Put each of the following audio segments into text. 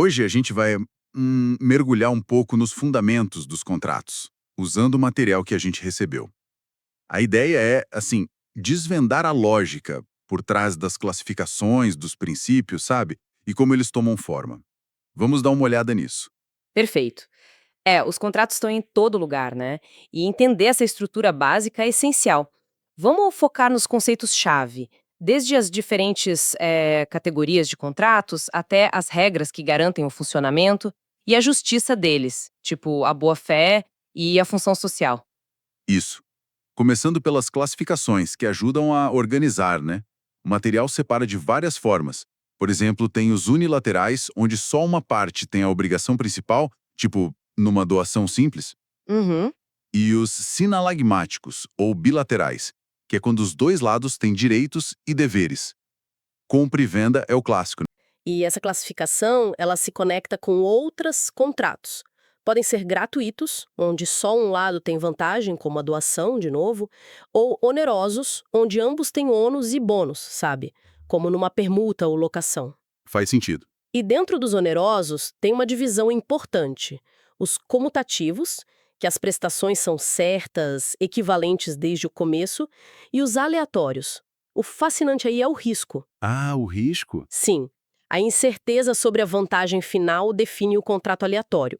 Hoje a gente vai mergulhar um pouco nos fundamentos dos contratos, usando o material que a gente recebeu. A ideia é, assim, desvendar a lógica por trás das classificações, dos princípios, sabe? E como eles tomam forma. Vamos dar uma olhada nisso. Perfeito. Os contratos estão em todo lugar, né? E entender essa estrutura básica é essencial. Vamos focar nos conceitos-chave, desde as diferentes categorias de contratos até as regras que garantem o funcionamento e a justiça deles, tipo a boa-fé e a função social. Isso. Começando pelas classificações, que ajudam a organizar, né? O material separa de várias formas. Por exemplo, tem os unilaterais, onde só uma parte tem a obrigação principal, tipo numa doação simples, Uhum. e os sinalagmáticos, ou bilaterais, que é quando os dois lados têm direitos e deveres. Compra e venda é o clássico. E essa classificação, ela se conecta com outros contratos. Podem ser gratuitos, onde só um lado tem vantagem, como a doação, de novo, ou onerosos, onde ambos têm ônus e bônus, sabe? Como numa permuta ou locação. Faz sentido. E dentro dos onerosos, tem uma divisão importante. Os comutativos, que as prestações são certas, equivalentes desde o começo, e os aleatórios. O fascinante aí é o risco. Ah, o risco? Sim, a incerteza sobre a vantagem final define o contrato aleatório.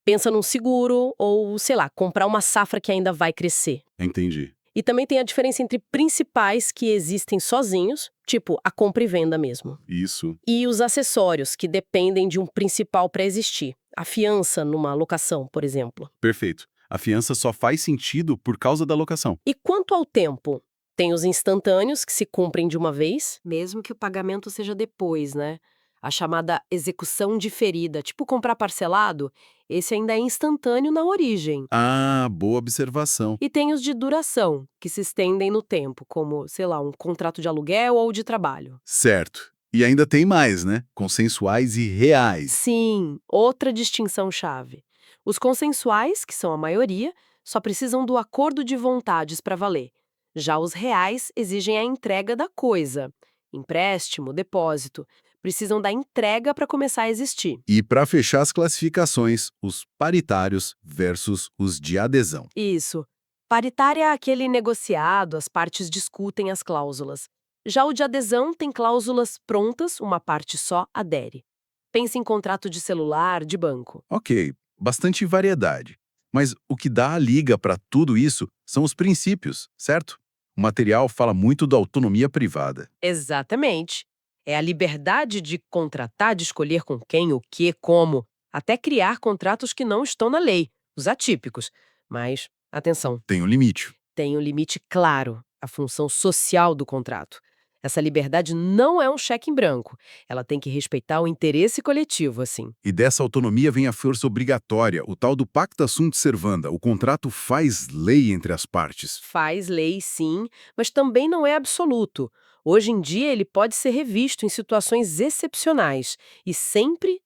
Pensa num seguro ou, sei lá, comprar uma safra que ainda vai crescer. Entendi. E também tem a diferença entre principais que existem sozinhos, tipo a compra e venda mesmo, Isso. e os acessórios que dependem de um principal para existir. A fiança numa locação, por exemplo. Perfeito. A fiança só faz sentido por causa da locação. E quanto ao tempo? Tem os instantâneos que se cumprem de uma vez, mesmo que o pagamento seja depois, né? A chamada execução diferida, tipo comprar parcelado, esse ainda é instantâneo na origem. Ah, boa observação. E tem os de duração, que se estendem no tempo, como, sei lá, um contrato de aluguel ou de trabalho. Certo. E ainda tem mais, né? Consensuais e reais. Sim, outra distinção-chave. Os consensuais, que são a maioria, só precisam do acordo de vontades para valer. Já os reais exigem a entrega da coisa. Empréstimo, depósito. Precisam da entrega para começar a existir. E para fechar as classificações, os paritários versus os de adesão. Isso. Paritário é aquele negociado, as partes discutem as cláusulas. Já o de adesão tem cláusulas prontas, uma parte só adere. Pense em contrato de celular, de banco. Ok, bastante variedade. Mas o que dá a liga para tudo isso são os princípios, certo? O material fala muito da autonomia privada. Exatamente. É a liberdade de contratar, de escolher com quem, o que, como, até criar contratos que não estão na lei, os atípicos. Mas, atenção, Tem um limite. tem um limite claro, a função social do contrato. Essa liberdade não é um cheque em branco. Ela tem que respeitar o interesse coletivo, assim. E dessa autonomia vem a força obrigatória, o tal do pacta sunt servanda. O contrato faz lei entre as partes. Faz lei, sim, mas também não é absoluto. Hoje em dia, ele pode ser revisto em situações excepcionais e sempre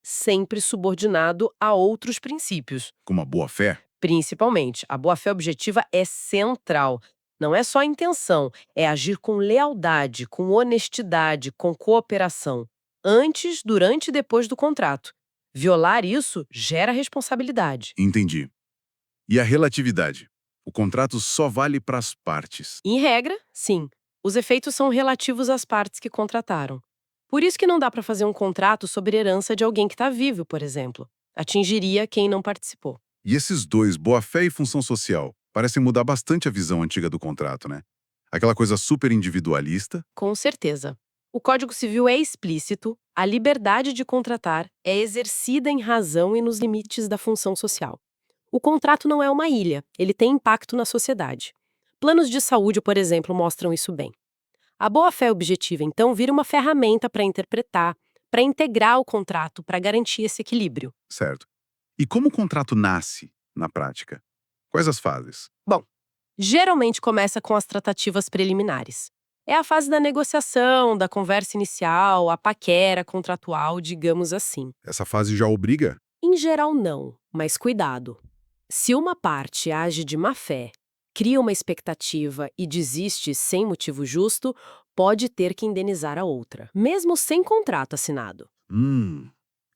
subordinado a outros princípios. Com uma boa-fé. Principalmente, a boa-fé objetiva é central. Não é só a intenção, é agir com lealdade, com honestidade, com cooperação, antes, durante e depois do contrato. Violar isso gera responsabilidade. Entendi. E a relatividade? O contrato só vale para as partes. Em regra, sim. Os efeitos são relativos às partes que contrataram. Por isso que não dá para fazer um contrato sobre herança de alguém que está vivo, por exemplo. Atingiria quem não participou. E esses dois, boa-fé e função social, parecem mudar bastante a visão antiga do contrato, né? Aquela coisa super individualista. Com certeza. O Código Civil é explícito, a liberdade de contratar é exercida em razão e nos limites da função social. O contrato não é uma ilha, ele tem impacto na sociedade. Planos de saúde, por exemplo, mostram isso bem. A boa-fé objetiva, então, vira uma ferramenta para interpretar, para integrar o contrato, para garantir esse equilíbrio. Certo. E como o contrato nasce, na prática? Quais as fases? Bom, geralmente começa com as tratativas preliminares. É a fase da negociação, da conversa inicial, a paquera contratual, digamos assim. Essa fase já obriga? Em geral, não, mas cuidado. Se uma parte age de má fé, cria uma expectativa e desiste sem motivo justo, pode ter que indenizar a outra, mesmo sem contrato assinado. Hum.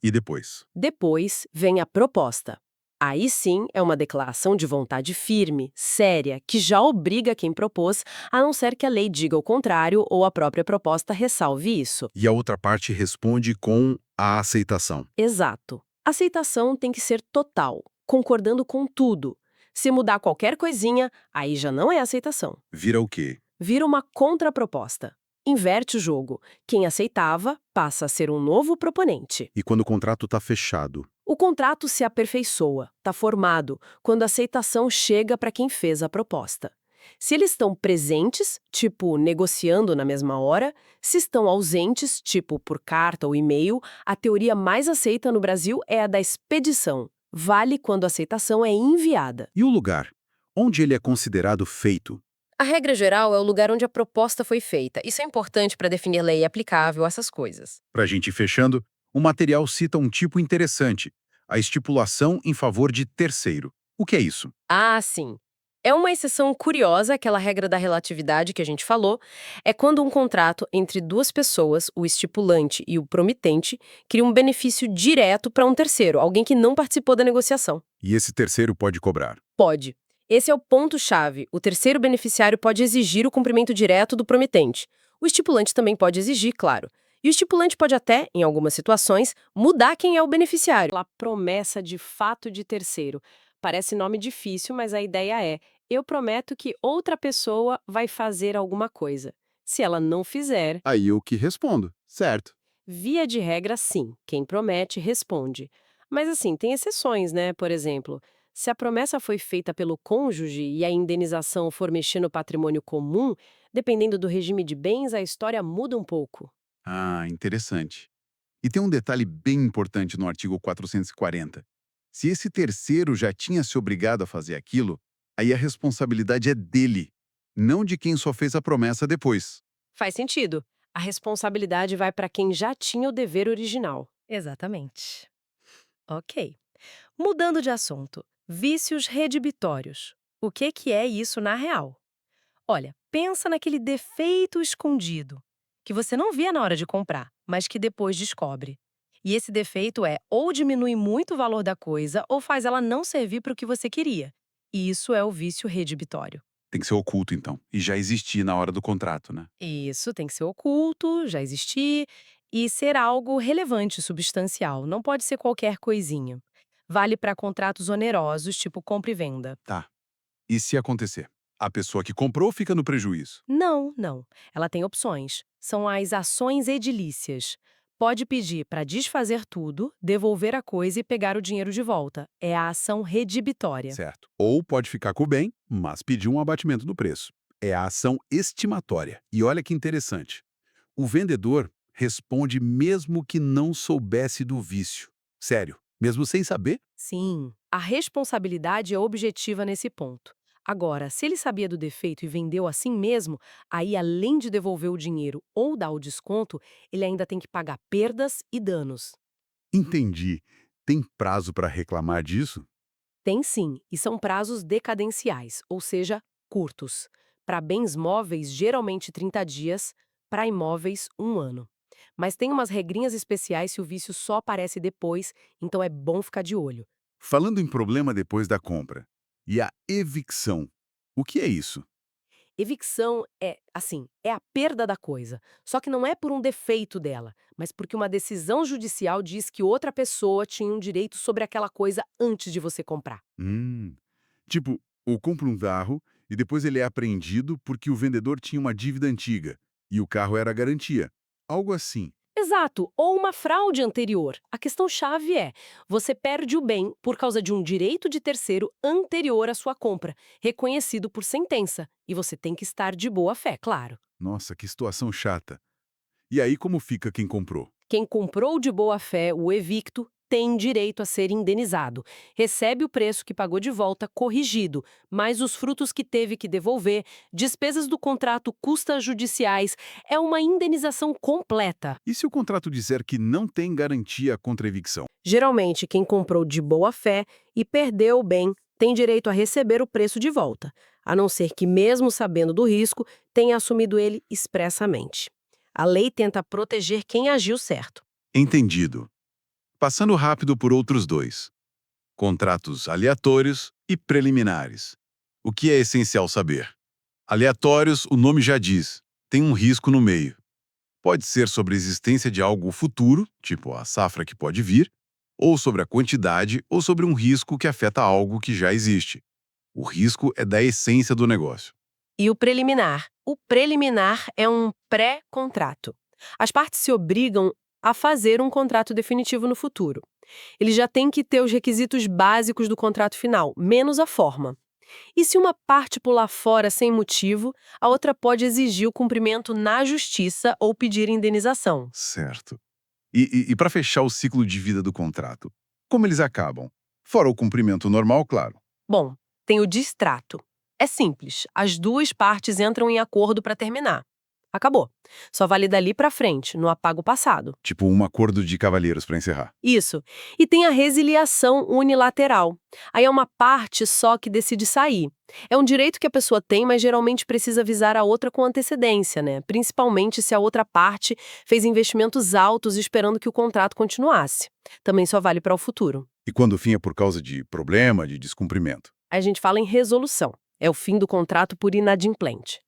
E depois? Depois vem a proposta. Aí sim é uma declaração de vontade firme, séria, que já obriga quem propôs, a não ser que a lei diga o contrário ou a própria proposta ressalve isso. E a outra parte responde com a aceitação. Exato. Aceitação tem que ser total, concordando com tudo. Se mudar qualquer coisinha, aí já não é aceitação. Vira o quê? Vira uma contraproposta. Inverte o jogo. Quem aceitava passa a ser um novo proponente. E quando o contrato está fechado? O contrato se aperfeiçoa, está formado, quando a aceitação chega para quem fez a proposta. Se eles estão presentes, tipo negociando na mesma hora, se estão ausentes, tipo por carta ou e-mail, a teoria mais aceita no Brasil é a da expedição. Vale quando a aceitação é enviada. E o lugar? Onde ele é considerado feito? A regra geral é o lugar onde a proposta foi feita. Isso é importante para definir lei aplicável a essas coisas. Para a gente ir fechando, o material cita um tipo interessante, a estipulação em favor de terceiro. O que é isso? Ah, sim. É uma exceção curiosa, aquela regra da relatividade que a gente falou, é quando um contrato entre duas pessoas, o estipulante e o promitente, cria um benefício direto para um terceiro, alguém que não participou da negociação. E esse terceiro pode cobrar. Pode. Esse é o ponto-chave. O terceiro beneficiário pode exigir o cumprimento direto do promitente. O estipulante também pode exigir, claro. E o estipulante pode até, em algumas situações, mudar quem é o beneficiário. A promessa de fato de terceiro. Parece nome difícil, mas a ideia é: eu prometo que outra pessoa vai fazer alguma coisa. Se ela não fizer, Aí eu que respondo, certo? via de regra, sim, quem promete responde. Mas assim, tem exceções, né? Por exemplo, se a promessa foi feita pelo cônjuge e a indenização for mexer no patrimônio comum, dependendo do regime de bens, a história muda um pouco. Ah, interessante. E tem um detalhe bem importante no artigo 440. Se esse terceiro já tinha se obrigado a fazer aquilo, aí a responsabilidade é dele, não de quem só fez a promessa depois. Faz sentido. A responsabilidade vai para quem já tinha o dever original. Exatamente. Ok. Mudando de assunto, vícios redibitórios. O que é isso na real? Olha, pensa naquele defeito escondido, que você não via na hora de comprar, mas que depois descobre. E esse defeito é ou diminui muito o valor da coisa ou faz ela não servir para o que você queria. E isso é o vício redibitório. Tem que ser oculto, então, e já existir na hora do contrato, né? Isso tem que ser oculto, já existir, e ser algo relevante, substancial. Não pode ser qualquer coisinha. Vale para contratos onerosos, tipo compra e venda. Tá. E se acontecer? A pessoa que comprou fica no prejuízo. Não, não. Ela tem opções. São as ações edilícias. Pode pedir para desfazer tudo, devolver a coisa e pegar o dinheiro de volta. É a ação redibitória. Certo. Ou pode ficar com o bem, mas pedir um abatimento do preço. É a ação estimatória. E olha que interessante. O vendedor responde mesmo que não soubesse do vício. Sério, mesmo sem saber? Sim, a responsabilidade é objetiva nesse ponto. Agora, se ele sabia do defeito e vendeu assim mesmo, aí além de devolver o dinheiro ou dar o desconto, ele ainda tem que pagar perdas e danos. Entendi. Tem prazo para reclamar disso? Tem sim, e são prazos decadenciais, ou seja, curtos. Para bens móveis, geralmente 30 dias, para imóveis, 1 ano. Mas tem umas regrinhas especiais se o vício só aparece depois, então é bom ficar de olho. Falando em problema depois da compra. E a evicção. O que é isso? Evicção é, assim, é a perda da coisa. Só que não é por um defeito dela, mas porque uma decisão judicial diz que outra pessoa tinha um direito sobre aquela coisa antes de você comprar. Tipo, eu compro um carro e depois ele é apreendido porque o vendedor tinha uma dívida antiga e o carro era garantia. Algo assim. Exato, ou uma fraude anterior. A questão-chave é: você perde o bem por causa de um direito de terceiro anterior à sua compra, reconhecido por sentença, e você tem que estar de boa fé, claro. Nossa, que situação chata. E aí como fica quem comprou? Quem comprou de boa fé o evicto tem direito a ser indenizado. Recebe o preço que pagou de volta corrigido, mais os frutos que teve que devolver, despesas do contrato, custas judiciais. É uma indenização completa. E se o contrato disser que não tem garantia contra evicção? Geralmente, quem comprou de boa fé e perdeu o bem tem direito a receber o preço de volta, a não ser que, mesmo sabendo do risco, tenha assumido ele expressamente. A lei tenta proteger quem agiu certo. Entendido. Passando rápido por outros dois. Contratos aleatórios e preliminares. O que é essencial saber? Aleatórios, o nome já diz, tem um risco no meio. Pode ser sobre a existência de algo futuro, tipo a safra que pode vir, ou sobre a quantidade, ou sobre um risco que afeta algo que já existe. O risco é da essência do negócio. E o preliminar? O preliminar é um pré-contrato. As partes se obrigam a fazer um contrato definitivo no futuro. Ele já tem que ter os requisitos básicos do contrato final, menos a forma. E se uma parte pular fora sem motivo, a outra pode exigir o cumprimento na justiça ou pedir indenização. Certo. E para fechar o ciclo de vida do contrato, como eles acabam? Fora o cumprimento normal, claro. Bom, tem o distrato. É simples, as duas partes entram em acordo para terminar. Acabou. Só vale dali para frente, no apago passado. Tipo um acordo de cavalheiros para encerrar. Isso. E tem a resiliação unilateral. Aí é uma parte só que decide sair. É um direito que a pessoa tem, mas geralmente precisa avisar a outra com antecedência, né? Principalmente se a outra parte fez investimentos altos esperando que o contrato continuasse. Também só vale para o futuro. E quando o fim é por causa de problema, de descumprimento? Aí a gente fala em resolução. É o fim do contrato por inadimplente.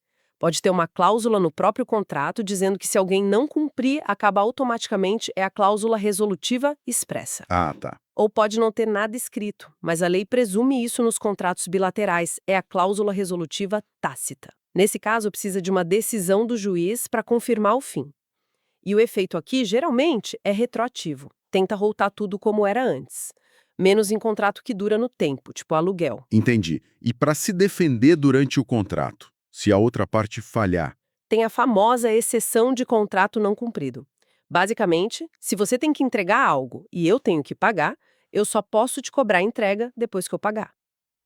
Pode ter uma cláusula no próprio contrato dizendo que se alguém não cumprir, acaba automaticamente é a cláusula resolutiva expressa. Ah, tá. Ou pode não ter nada escrito, mas a lei presume isso nos contratos bilaterais, é a cláusula resolutiva tácita. Nesse caso, precisa de uma decisão do juiz para confirmar o fim. E o efeito aqui, geralmente, é retroativo. Tenta voltar tudo como era antes. Menos em contrato que dura no tempo, tipo aluguel. Entendi. E para se defender durante o contrato, se a outra parte falhar? Tem a famosa exceção de contrato não cumprido. Basicamente, se você tem que entregar algo e eu tenho que pagar, eu só posso te cobrar a entrega depois que eu pagar.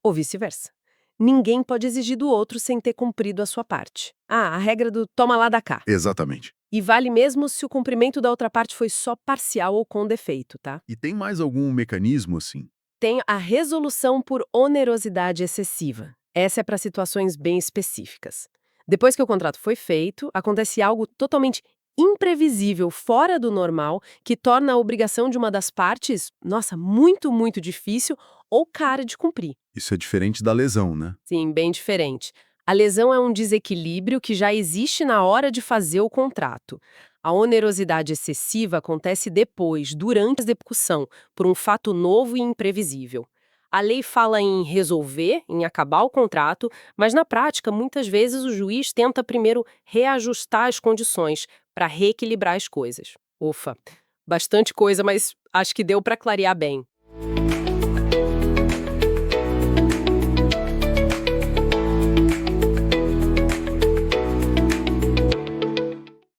Ou vice-versa. Ninguém pode exigir do outro sem ter cumprido a sua parte. Ah, a regra do toma lá da cá. Exatamente. E vale mesmo se o cumprimento da outra parte foi só parcial ou com defeito, tá? E tem mais algum mecanismo assim? Tem a resolução por onerosidade excessiva. Essa é para situações bem específicas. Depois que o contrato foi feito, acontece algo totalmente imprevisível, fora do normal, que torna a obrigação de uma das partes, nossa, muito, muito difícil ou cara de cumprir. Isso é diferente da lesão, né? Sim, bem diferente. A lesão é um desequilíbrio que já existe na hora de fazer o contrato. A onerosidade excessiva acontece depois, durante a execução, por um fato novo e imprevisível. A lei fala em resolver, em acabar o contrato, mas na prática, muitas vezes o juiz tenta primeiro reajustar as condições para reequilibrar as coisas. Ufa, bastante coisa, mas acho que deu para clarear bem.